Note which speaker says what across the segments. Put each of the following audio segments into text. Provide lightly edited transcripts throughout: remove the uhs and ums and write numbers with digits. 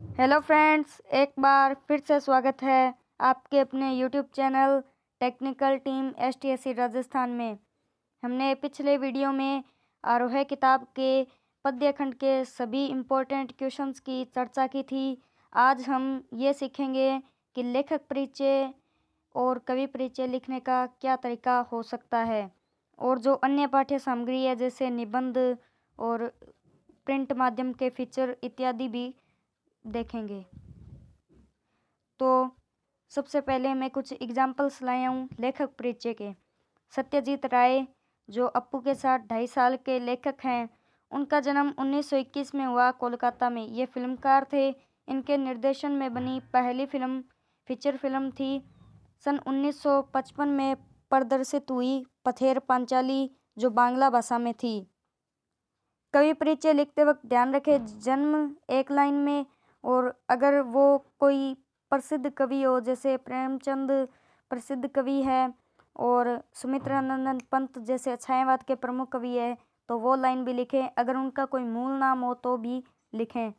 Speaker 1: Hello friends, एक बार फिर से स्वागत है आपके अपने YouTube channel technical team STSC Rajasthan में। हमने पिछले वीडियो में आरोह किताब के पद्य खंड के सभी इम्पोर्टेंट क्वेश्चंस की चर्चा की थी। आज हम ये सीखेंगे कि लेखक परिचय और कवि परिचय लिखने का क्या तरीका हो सकता है, और जो अन्य पाठ्य सामग्री है जैसे निबंध और प्रिंट माध्यम के फीचर इत्यादि भी देखेंगे। तो सबसे पहले मैं कुछ एग्जाम्पल्स लाया हूँ लेखक परिचय के। सत्यजीत राय जो अपू के साथ 2.5 साल के लेखक हैं, उनका जन्म 1921 में हुआ कोलकाता में। ये फिल्मकार थे। इनके निर्देशन में बनी पहली फिल्म फीचर फिल्म थी सन 1955 में प्रदर्शित हुई पथेर पांचाली, जो बांग्ला भाषा में थी। कवि परिचय लिखते वक्त ध्यान रखें जन्म एक लाइन में, और अगर वो कोई प्रसिद्ध कवि हो जैसे प्रेमचंद प्रसिद्ध कवि है और सुमित्रानंदन पंत जैसे छायावाद के प्रमुख कवि है तो वो लाइन भी लिखें। अगर उनका कोई मूल नाम हो तो भी लिखें।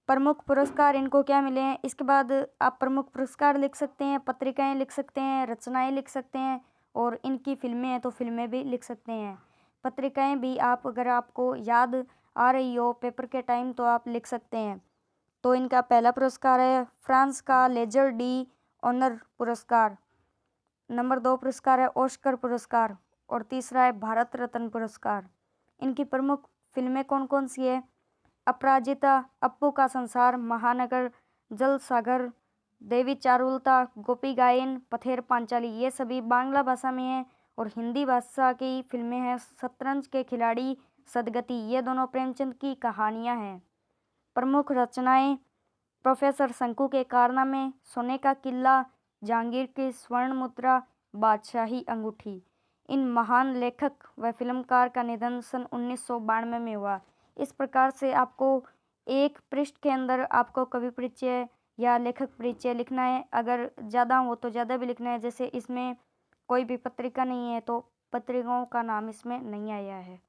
Speaker 1: प्रमुख पुरस्कार इनको क्या मिले हैं, इसके बाद आप प्रमुख पुरस्कार लिख सकते हैं, पत्रिकाएं लिख सकते हैं, रचनाएं लिख सकते हैं, और इनकी फिल्में हैं तो फिल्में भी लिख सकते हैं। पत्रिकाएं भी आप अगर आपको याद आ रही हो पेपर के टाइम तो आप लिख सकते हैं। तो इनका पहला पुरस्कार है फ्रांस का लेजर डी ऑनर पुरस्कार, नंबर 2 पुरस्कार है ऑस्कर पुरस्कार, और तीसरा है भारत रत्न पुरस्कार। इनकी प्रमुख फिल्में कौन कौन सी है? अपराजिता, अप्पू का संसार, महानगर, जल सागर, देवी चारुलता, गोपी गायन, पथेर पांचाली, ये सभी बांग्ला भाषा में है। और हिंदी भाषा की फिल्में हैं शतरंज के खिलाड़ी, सदगति, ये दोनों प्रेमचंद की कहानियां हैं। प्रमुख रचनाएं प्रोफेसर शंकु के कारनामे, सोने का किला, जहांगीर की स्वर्ण मुद्रा, बादशाही अंगूठी। इन महान लेखक व फिल्मकार का निधन सन 1992 में हुआ। इस प्रकार से आपको एक पृष्ठ के अंदर आपको कवि परिचय या लेखक परिचय लिखना है। अगर ज़्यादा हो तो ज़्यादा भी लिखना है। जैसे इसमें कोई भी पत्रिका नहीं है तो पत्रिकाओं का नाम इसमें नहीं आया है।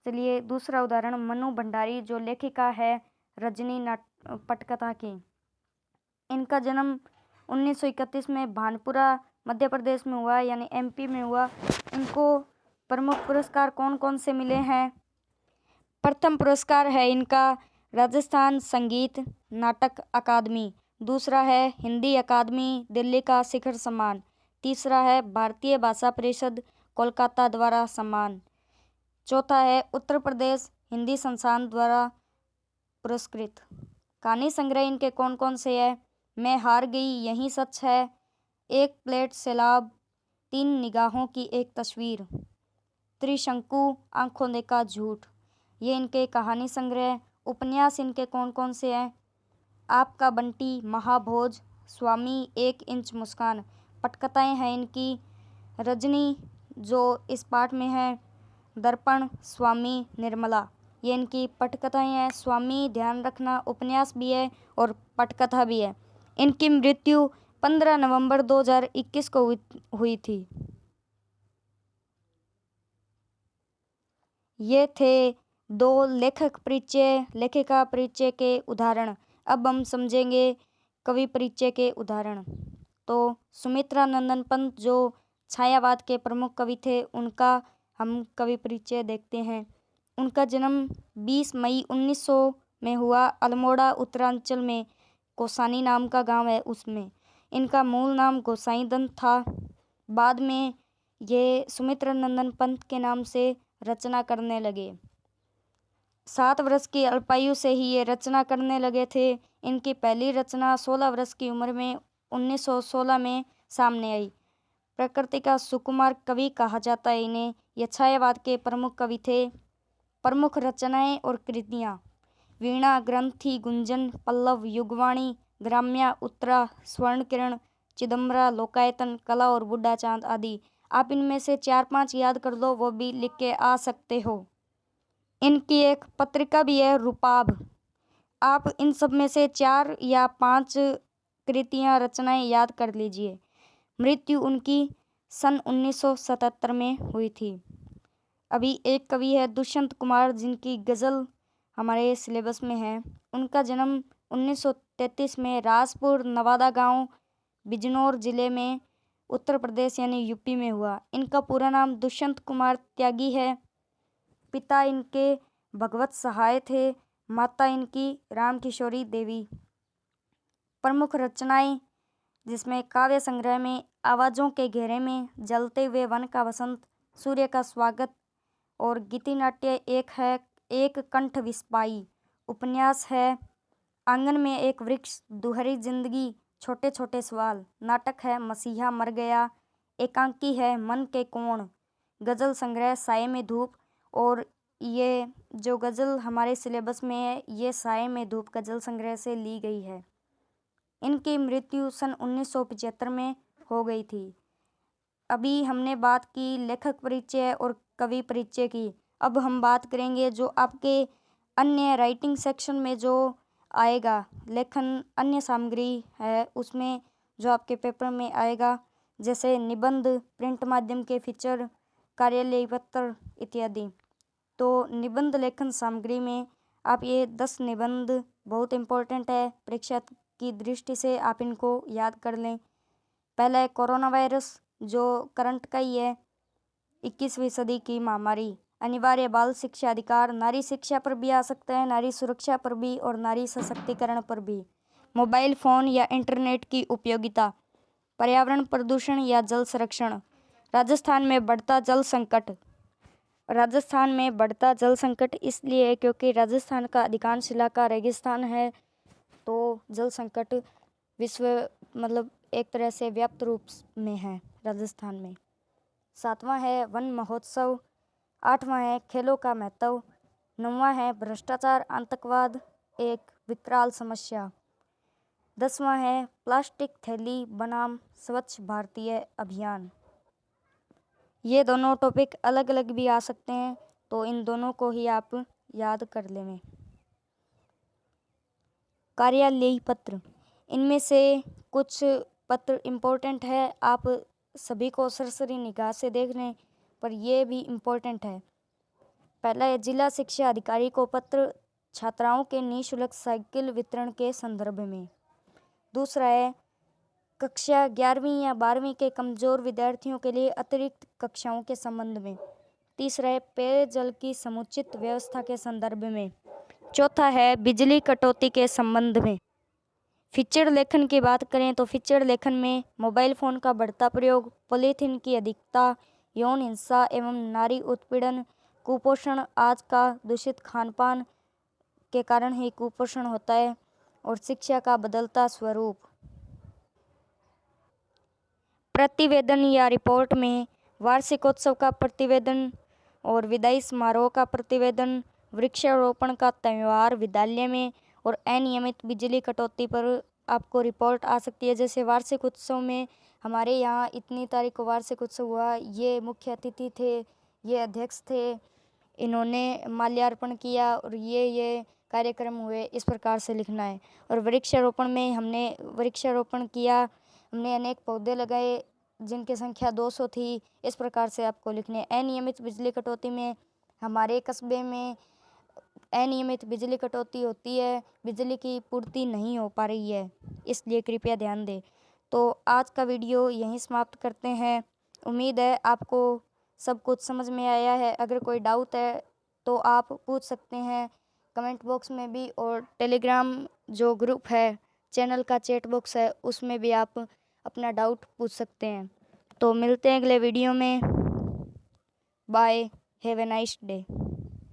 Speaker 1: चलिए दूसरा उदाहरण, मनु भंडारी जो लेखिका है रजनी पटकथा की। इनका जन्म 1931 में भानपुरा मध्य प्रदेश में हुआ, यानी MP में हुआ। इनको प्रमुख पुरस्कार कौन कौन से मिले हैं? प्रथम पुरस्कार है इनका राजस्थान संगीत नाटक अकादमी, दूसरा है हिंदी अकादमी दिल्ली का शिखर सम्मान, तीसरा है भारतीय भाषा परिषद कोलकाता द्वारा सम्मान, चौथा है उत्तर प्रदेश हिंदी संस्थान द्वारा पुरस्कृत। कहानी संग्रह इनके कौन कौन से है? मैं हार गई, यही सच है, एक प्लेट सैलाब, 3 निगाहों की एक तस्वीर, त्रिशंकु, आंखों देखा झूठ, ये इनके कहानी संग्रह। उपन्यास इनके कौन कौन से हैं? आपका बंटी, महाभोज, स्वामी, 1 इंच मुस्कान। पटकथाएं हैं इनकी रजनी जो इस पाठ में है, दर्पण, स्वामी, निर्मला, ये इनकी पटकथाएं हैं। स्वामी ध्यान रखना उपन्यास भी है और पटकथा भी है। इनकी मृत्यु 15 नवंबर 2021 को हुई थी। ये थे 2 लेखक परिचय लेखिका परिचय के उदाहरण। अब हम समझेंगे कवि परिचय के उदाहरण। तो सुमित्रानंदन पंत जो छायावाद के प्रमुख कवि थे, उनका हम कवि परिचय देखते हैं। उनका जन्म 20 मई 1900 में हुआ। अल्मोड़ा उत्तरांचल में गोसानी नाम का गांव है उसमें। इनका मूल नाम गोसाई दत्त था। बाद में ये सुमित्रानंदन पंत के नाम से रचना करने लगे। 7 वर्ष की अल्पायु से ही ये रचना करने लगे थे। इनकी पहली रचना 16 वर्ष की उम्र में 1916 में सामने आई। प्रकृति का सुकुमार कवि कहा जाता है इन्हें। ये छायावाद के प्रमुख कवि थे। प्रमुख रचनाएं और कृतियाँ: वीणा, ग्रंथि, गुंजन, पल्लव, युगवाणी, ग्राम्या, उत्तरा, स्वर्ण किरण, चिदम्बरा, लोकायतन, कला और बुढ़ा चांद आदि। आप इनमें से 4-5 याद कर लो, वो भी लिख के आ सकते हो। इनकी एक पत्रिका भी है रूपाभ। आप इन सब में से 4 या 5 कृतियाँ रचनाएं याद कर लीजिए। मृत्यु उनकी सन 1977 में हुई थी। अभी एक कवि है दुष्यंत कुमार, जिनकी गज़ल हमारे सिलेबस में है। उनका जन्म 1933 में राजपुर नवादा गांव बिजनौर जिले में उत्तर प्रदेश यानी यूपी में हुआ। इनका पूरा नाम दुष्यंत कुमार त्यागी है। पिता इनके भगवत सहाय थे, माता इनकी राम किशोरी देवी। प्रमुख रचनाएं जिसमें काव्य संग्रह में आवाज़ों के घेरे में, जलते हुए वन का वसंत, सूर्य का स्वागत और गीति नाट्य एक है, एक कंठ विस्पाई। उपन्यास है आंगन में एक वृक्ष, दुहरी जिंदगी, छोटे छोटे सवाल। नाटक है मसीहा मर गया। एकांकी है मन के कोण। गज़ल संग्रह साये में धूप, और ये जो गज़ल हमारे सिलेबस में है ये साये में धूप गज़ल संग्रह से ली गई है। इनकी मृत्यु सन 1975 में हो गई थी। अभी हमने बात की लेखक परिचय और कवि परिचय की। अब हम बात करेंगे जो आपके अन्य राइटिंग सेक्शन में जो आएगा, लेखन अन्य सामग्री है, उसमें जो आपके पेपर में आएगा, जैसे निबंध, प्रिंट माध्यम के फीचर, कार्यालय पत्र इत्यादि। तो निबंध लेखन सामग्री में आप ये 10 निबंध बहुत इम्पोर्टेंट है, परीक्षा की दृष्टि से आप इनको याद कर लें। पहला है कोरोना वायरस, जो करंट का ही है, 21वीं सदी की महामारी। अनिवार्य बाल शिक्षा अधिकार, नारी शिक्षा पर भी आ सकता है, नारी सुरक्षा पर भी और नारी सशक्तिकरण पर भी। मोबाइल फ़ोन या इंटरनेट की उपयोगिता, पर्यावरण प्रदूषण या जल संरक्षण, राजस्थान में बढ़ता जल संकट। राजस्थान में बढ़ता जल संकट इसलिए है क्योंकि राजस्थान का अधिकांश इलाका रेगिस्तान है, तो जल संकट विश्व एक तरह से व्याप्त रूप में है राजस्थान में। 7वां है वन महोत्सव। 8वां है खेलों का महत्व। 9वां है भ्रष्टाचार आतंकवाद एक विकराल समस्या। 10वां है प्लास्टिक थैली बनाम स्वच्छ भारतीय अभियान। ये दोनों टॉपिक अलग अलग भी आ सकते हैं, तो इन दोनों को ही आप याद कर लें। कार्यालयी पत्र, इनमें से कुछ पत्र इम्पोर्टेंट है, आप सभी को सरसरी निगाह से देख लें, पर यह भी इम्पोर्टेंट है। पहला है जिला शिक्षा अधिकारी को पत्र, छात्राओं के निःशुल्क साइकिल वितरण के संदर्भ में। दूसरा है कक्षा 11वीं या 12वीं के कमज़ोर विद्यार्थियों के लिए अतिरिक्त कक्षाओं के संबंध में। तीसरा है पेयजल की समुचित व्यवस्था के संदर्भ में। चौथा है बिजली कटौती के संबंध में। फीचर लेखन की बात करें तो फीचर लेखन में मोबाइल फ़ोन का बढ़ता प्रयोग, पॉलीथीन की अधिकता, यौन हिंसा एवं नारी उत्पीड़न, कुपोषण, आज का दूषित खान पान के कारण ही कुपोषण होता है, और शिक्षा का बदलता स्वरूप। प्रतिवेदन या रिपोर्ट में वार्षिकोत्सव का प्रतिवेदन और विदाई समारोह का प्रतिवेदन, वृक्षारोपण का त्यौहार विद्यालय में, और अनियमित बिजली कटौती पर आपको रिपोर्ट आ सकती है। जैसे वार्षिक उत्सव में हमारे यहाँ इतनी तारीख को वार्षिक उत्सव हुआ, ये मुख्य अतिथि थे, ये अध्यक्ष थे, इन्होंने माल्यार्पण किया और ये कार्यक्रम हुए, इस प्रकार से लिखना है। और वृक्षारोपण में हमने वृक्षारोपण किया, हमने अनेक पौधे लगाए जिनकी संख्या 200 थी, इस प्रकार से आपको लिखने। अनियमित बिजली कटौती में हमारे कस्बे में अनियमित बिजली कटौती होती है, बिजली की पूर्ति नहीं हो पा रही है, इसलिए कृपया ध्यान दें। तो आज का वीडियो यहीं समाप्त करते हैं। उम्मीद है आपको सब कुछ समझ में आया है। अगर कोई डाउट है तो आप पूछ सकते हैं कमेंट बॉक्स में भी, और टेलीग्राम जो ग्रुप है, चैनल का चैट बॉक्स है, उसमें भी आप अपना डाउट पूछ सकते हैं। तो मिलते हैं अगले वीडियो में। Bye, have a nice day.